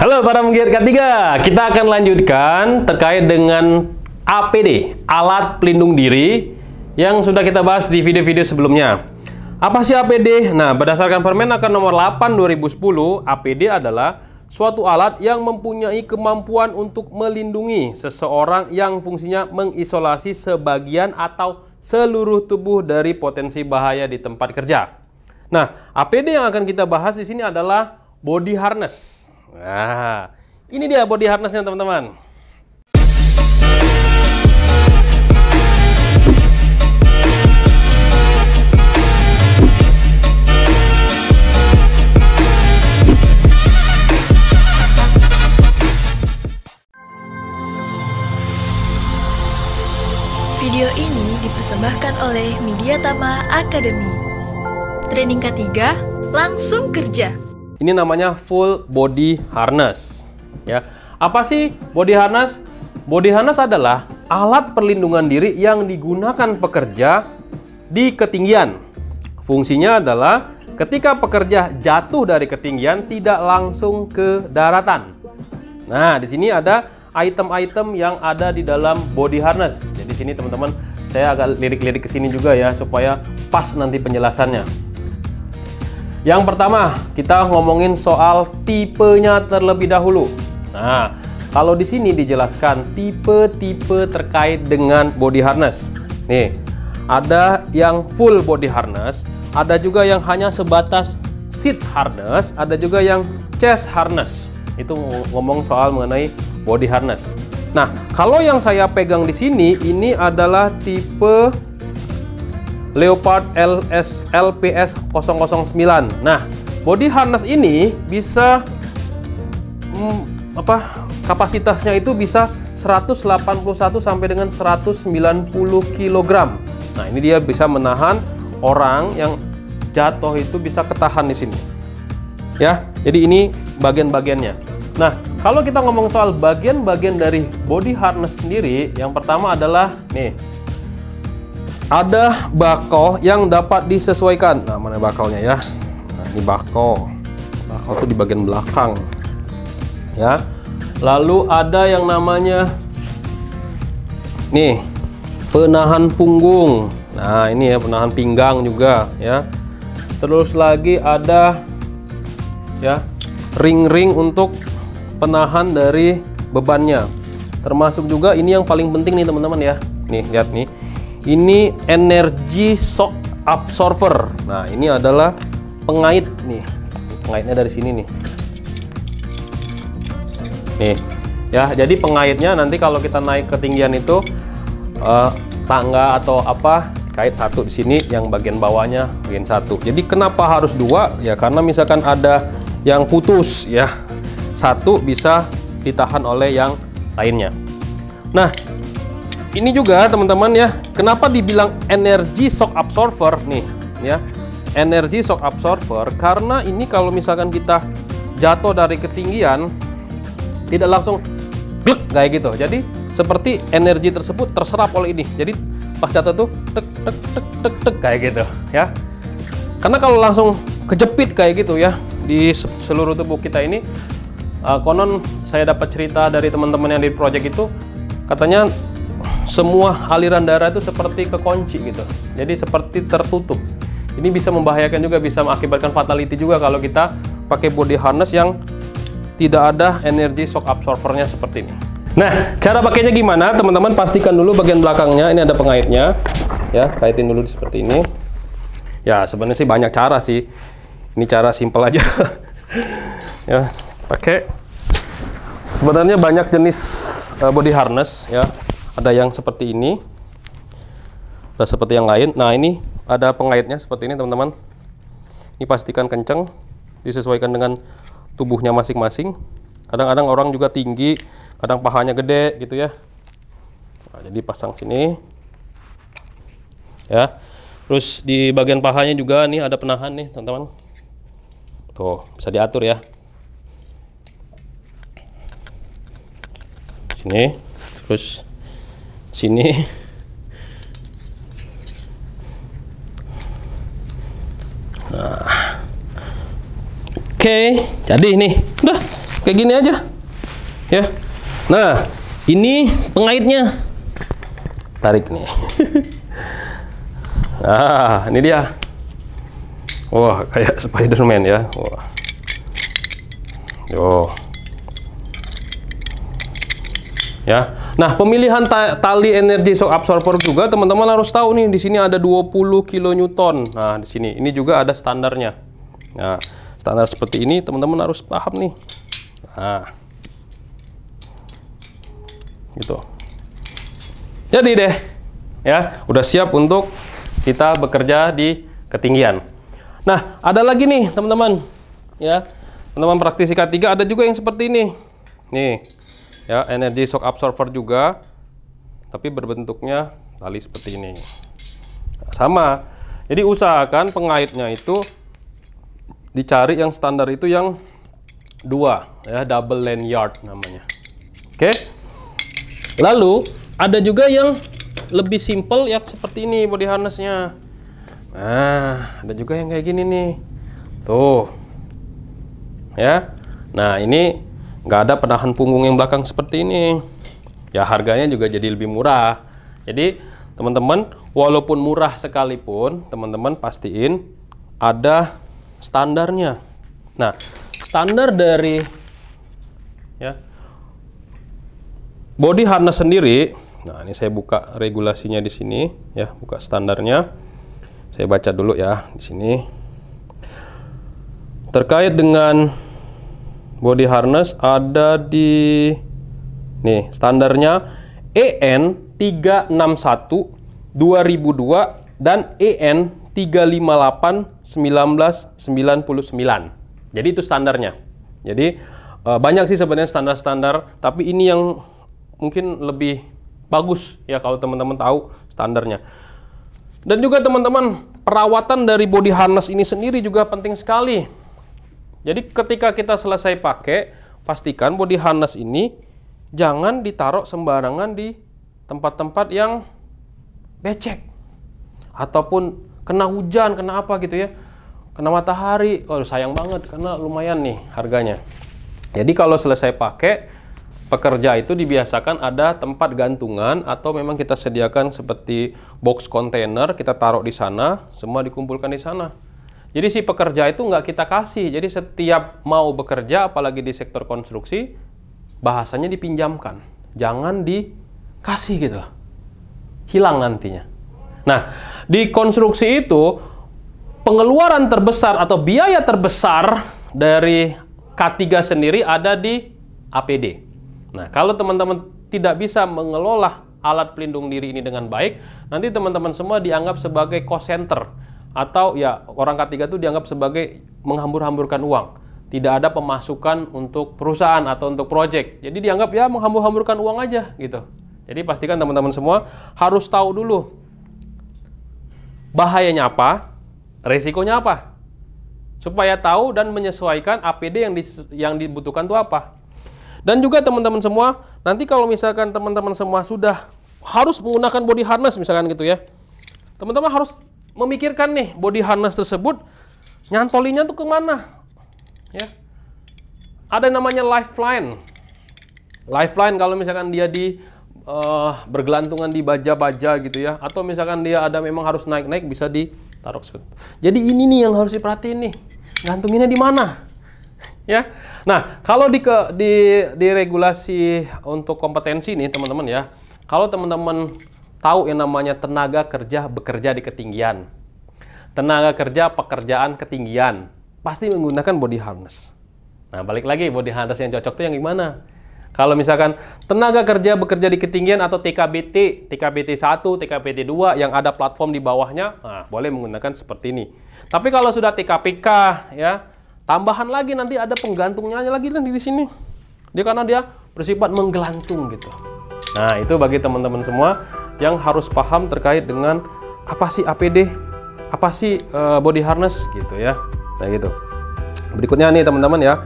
Halo para penggiat K3, kita akan lanjutkan terkait dengan APD, alat pelindung diri, yang sudah kita bahas di video-video sebelumnya. Apa sih APD? Nah, berdasarkan Permenaker nomor 8 2010, APD adalah suatu alat yang mempunyai kemampuan untuk melindungi seseorang yang fungsinya mengisolasi sebagian atau seluruh tubuh dari potensi bahaya di tempat kerja. Nah, APD yang akan kita bahas di sini adalah body harness. Nah, ini dia body harnessnya teman-teman. Video ini dipersembahkan oleh Mediatama Academy. Training K3, langsung kerja. Ini namanya full body harness. Ya, apa sih body harness? Body harness adalah alat perlindungan diri yang digunakan pekerja di ketinggian. Fungsinya adalah ketika pekerja jatuh dari ketinggian tidak langsung ke daratan. Nah, di sini ada item-item yang ada di dalam body harness. Jadi sini teman-teman, saya agak lirik-lirik ke sini juga ya supaya pas nanti penjelasannya. Yang pertama, kita ngomongin soal tipenya terlebih dahulu. Nah, kalau di sini dijelaskan tipe-tipe terkait dengan body harness. Nih, ada yang full body harness, ada juga yang hanya sebatas seat harness, ada juga yang chest harness. Itu ngomong soal mengenai body harness. Nah, kalau yang saya pegang di sini ini adalah tipe Leopard LPS 009. Nah, body harness ini bisa kapasitasnya itu bisa 181 sampai dengan 190 kg. Nah, ini dia bisa menahan orang yang jatuh itu bisa ketahan di sini. Ya, jadi ini bagian-bagiannya. Nah, kalau kita ngomong soal bagian-bagian dari body harness sendiri, yang pertama adalah nih, ada bako yang dapat disesuaikan. Nah, mana bakalnya ya? Nah, ini bako. Bako itu di bagian belakang. Ya. Lalu ada yang namanya nih, penahan punggung. Nah, ini ya penahan pinggang juga ya. Terus lagi ada ya, ring-ring untuk penahan dari bebannya. Termasuk juga ini yang paling penting nih teman-teman ya. Nih, lihat nih. Ini energy shock absorber. Nah, ini adalah pengait nih. Pengaitnya dari sini nih. Nih, ya. Jadi pengaitnya nanti kalau kita naik ketinggian itu tangga atau apa kait satu di sini, yang bagian bawahnya bagian satu. Jadi kenapa harus dua? Ya karena misalkan ada yang putus ya, satu bisa ditahan oleh yang lainnya. Nah, ini juga teman-teman ya, kenapa dibilang energy shock absorber nih ya, energy shock absorber karena ini kalau misalkan kita jatuh dari ketinggian tidak langsung glek kayak gitu, jadi seperti energi tersebut terserap oleh ini, jadi pas jatuh tuh tek tek tek tek tek kayak gitu ya. Karena kalau langsung kejepit kayak gitu ya di seluruh tubuh kita ini, konon saya dapat cerita dari teman-teman yang di project itu, katanya semua aliran darah itu seperti kekunci gitu, jadi seperti tertutup. Ini bisa membahayakan juga, bisa mengakibatkan fatality juga kalau kita pakai body harness yang tidak ada energy shock absorbernya seperti ini. Nah, cara pakainya gimana teman-teman? Pastikan dulu bagian belakangnya ini ada pengaitnya ya, kaitin dulu seperti ini ya. Sebenarnya sih banyak cara sih, ini cara simple aja ya, pakai. Sebenarnya banyak jenis body harness ya. Ada yang seperti ini, ada seperti yang lain. Nah, ini ada pengaitnya seperti ini teman-teman. Ini pastikan kenceng, disesuaikan dengan tubuhnya masing-masing. Kadang-kadang orang juga tinggi, kadang pahanya gede gitu ya. Nah, jadi pasang sini ya. Terus di bagian pahanya juga nih ada penahan nih teman-teman. Tuh, bisa diatur ya. Sini, terus sini. Nah, oke, jadi nih, udah kayak gini aja. Ya. Nah, ini pengaitnya. Tarik nih. Nah, ini dia. Wah, kayak Spider-Man ya. Wah. Yo. Ya. Nah, pemilihan tali energi shock absorber juga teman-teman harus tahu nih. Di sini ada 20 kN. Nah, di sini ini juga ada standarnya. Nah, standar seperti ini teman-teman harus paham nih. Nah. Gitu. Jadi deh, ya, udah siap untuk kita bekerja di ketinggian. Nah, ada lagi nih, teman-teman. Ya. Teman-teman praktisi K3 ada juga yang seperti ini. Nih. Ya, energi shock absorber juga, tapi berbentuknya tali seperti ini. Nah, sama. Jadi usahakan pengaitnya itu dicari yang standar itu yang 2, ya, double lanyard namanya. Oke. Lalu ada juga yang lebih simple ya seperti ini body harnessnya. Nah, ada juga yang kayak gini nih. Tuh. Ya. Nah, ini nggak ada penahan punggung yang belakang seperti ini. Ya, harganya juga jadi lebih murah. Jadi, teman-teman, walaupun murah sekalipun, teman-teman pastiin ada standarnya. Nah, standar dari ya body harness sendiri. Nah, ini saya buka regulasinya di sini, ya, buka standarnya. Saya baca dulu ya di sini. Terkait dengan body harness ada di nih standarnya EN 361 2002 dan EN 358 1999. Jadi itu standarnya. Jadi banyak sih sebenarnya standar-standar, tapi ini yang mungkin lebih bagus ya kalau teman-teman tahu standarnya. Dan juga teman-teman, perawatan dari body harness ini sendiri juga penting sekali. Jadi ketika kita selesai pakai, pastikan body harness ini jangan ditaruh sembarangan di tempat-tempat yang becek. Ataupun kena hujan, kena apa gitu ya. Kena matahari, oh sayang banget karena lumayan nih harganya. Jadi kalau selesai pakai, pekerja itu dibiasakan ada tempat gantungan atau memang kita sediakan seperti box container, kita taruh di sana, semua dikumpulkan di sana. Jadi si pekerja itu nggak kita kasih. Jadi setiap mau bekerja, apalagi di sektor konstruksi, bahasanya dipinjamkan. Jangan dikasih gitu lah. Hilang nantinya. Nah, di konstruksi itu, pengeluaran terbesar atau biaya terbesar dari K3 sendiri ada di APD. Nah, kalau teman-teman tidak bisa mengelola alat pelindung diri ini dengan baik, nanti teman-teman semua dianggap sebagai cost center. Atau ya orang K3 itu dianggap sebagai menghambur-hamburkan uang. Tidak ada pemasukan untuk perusahaan atau untuk proyek. Jadi dianggap ya menghambur-hamburkan uang aja gitu. Jadi pastikan teman-teman semua harus tahu dulu bahayanya apa, resikonya apa. Supaya tahu dan menyesuaikan APD yang dibutuhkan itu apa. Dan juga teman-teman semua, nanti kalau misalkan teman-teman semua sudah harus menggunakan body harness misalkan gitu ya. Teman-teman harus memikirkan nih body harness tersebut nyantolinya tuh kemana ya. Ada namanya lifeline. Lifeline kalau misalkan dia bergelantungan di baja-baja gitu ya, atau misalkan dia ada memang harus naik-naik bisa ditaruh seperti itu. Jadi ini nih yang harus diperhatiin nih, gantunginnya di mana ya. Nah, kalau di regulasi untuk kompetensi nih teman-teman ya, kalau teman-teman tahu yang namanya tenaga kerja bekerja di ketinggian. Tenaga kerja pekerjaan ketinggian. Pasti menggunakan body harness. Nah, balik lagi body harness yang cocok itu yang gimana? Kalau misalkan tenaga kerja bekerja di ketinggian atau TKBT, TKBT 1, TKBT 2 yang ada platform di bawahnya, nah, boleh menggunakan seperti ini. Tapi kalau sudah TKPK ya, tambahan lagi nanti ada penggantungnya lagi nanti di sini. Dia karena dia bersifat menggelantung gitu. Nah, itu bagi teman-teman semua yang harus paham terkait dengan apa sih APD, apa sih body harness gitu ya. Nah gitu. Berikutnya nih teman-teman ya.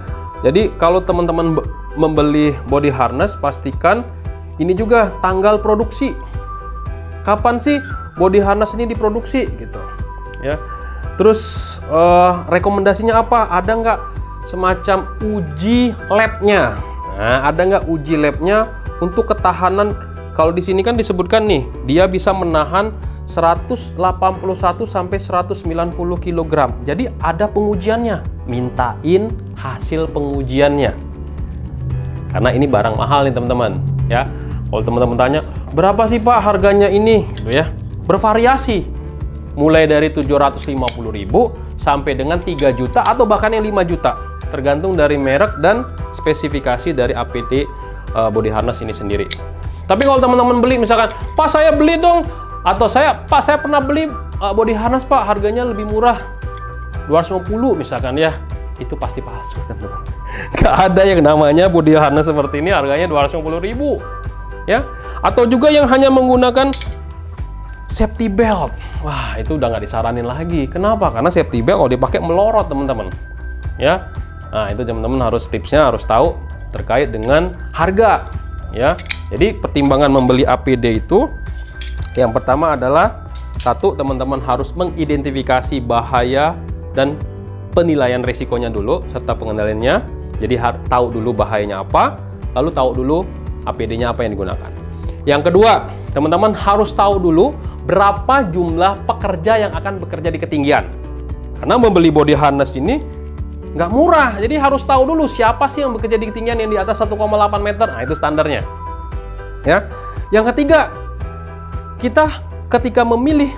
Jadi kalau teman-teman membeli body harness, pastikan ini juga tanggal produksi. Kapan sih body harness ini diproduksi gitu ya. Terus rekomendasinya apa? Ada nggak semacam uji labnya. Nah, ada nggak uji labnya untuk ketahanan? Kalau di sini kan disebutkan nih, dia bisa menahan 181 sampai 190 kg. Jadi ada pengujiannya. Mintain hasil pengujiannya. Karena ini barang mahal nih teman-teman, ya. Kalau teman-teman tanya, berapa sih Pak harganya ini? Gitu ya. Bervariasi. Mulai dari 750.000 sampai dengan 3 juta atau bahkan yang 5 juta. Tergantung dari merek dan spesifikasi dari APD body harness ini sendiri. Tapi kalau teman-teman beli misalkan, Pak saya beli dong, atau Pak saya pernah beli body harness Pak, harganya lebih murah 250 misalkan ya, itu pasti palsu teman-teman. Gak ada yang namanya body harness seperti ini harganya 250.000 ya. Atau juga yang hanya menggunakan safety belt, wah itu udah nggak disaranin lagi. Kenapa? Karena safety belt kalau dipakai melorot teman-teman ya. Nah itu teman-teman harus tipsnya harus tahu terkait dengan harga ya. Jadi pertimbangan membeli APD itu yang pertama adalah satu, teman-teman harus mengidentifikasi bahaya dan penilaian risikonya dulu serta pengendaliannya. Jadi tahu dulu bahayanya apa, lalu tahu dulu APD-nya apa yang digunakan. Yang kedua, teman-teman harus tahu dulu berapa jumlah pekerja yang akan bekerja di ketinggian. Karena membeli body harness ini nggak murah, jadi harus tahu dulu siapa sih yang bekerja di ketinggian yang di atas 1,8 meter. Nah itu standarnya ya. Yang ketiga, kita ketika memilih,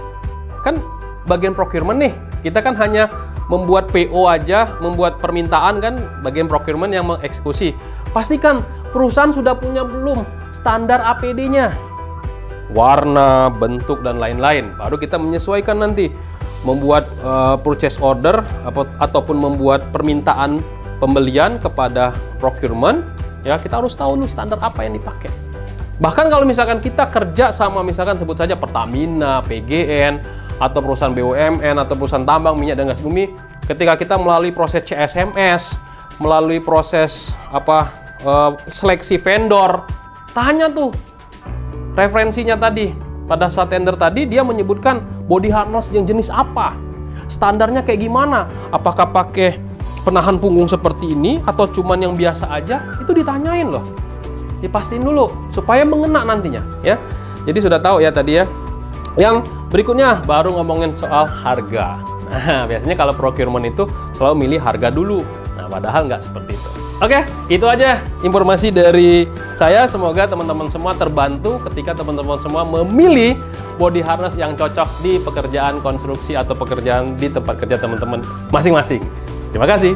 kan bagian procurement nih, kita kan hanya membuat PO aja, membuat permintaan kan, bagian procurement yang mengeksekusi. Pastikan perusahaan sudah punya belum standar APD-nya, warna, bentuk, dan lain-lain. Baru kita menyesuaikan nanti, membuat purchase order ataupun membuat permintaan pembelian kepada procurement. Ya, kita harus tahu nih standar apa yang dipakai. Bahkan kalau misalkan kita kerja sama misalkan sebut saja Pertamina, PGN, atau perusahaan BUMN, atau perusahaan tambang, minyak dan gas bumi, ketika kita melalui proses CSMS, melalui proses seleksi vendor, tanya tuh referensinya tadi. Pada saat tender tadi dia menyebutkan body harness yang jenis apa, standarnya kayak gimana, apakah pakai penahan punggung seperti ini atau cuman yang biasa aja, itu ditanyain loh. Dipastiin dulu supaya mengena nantinya ya. Jadi sudah tahu ya tadi ya. Yang berikutnya baru ngomongin soal harga. Nah, biasanya kalau procurement itu selalu milih harga dulu. Nah, padahal nggak seperti itu. Oke, itu aja informasi dari saya. Semoga teman-teman semua terbantu ketika teman-teman semua memilih body harness yang cocok di pekerjaan konstruksi atau pekerjaan di tempat kerja teman-teman masing-masing. Terima kasih.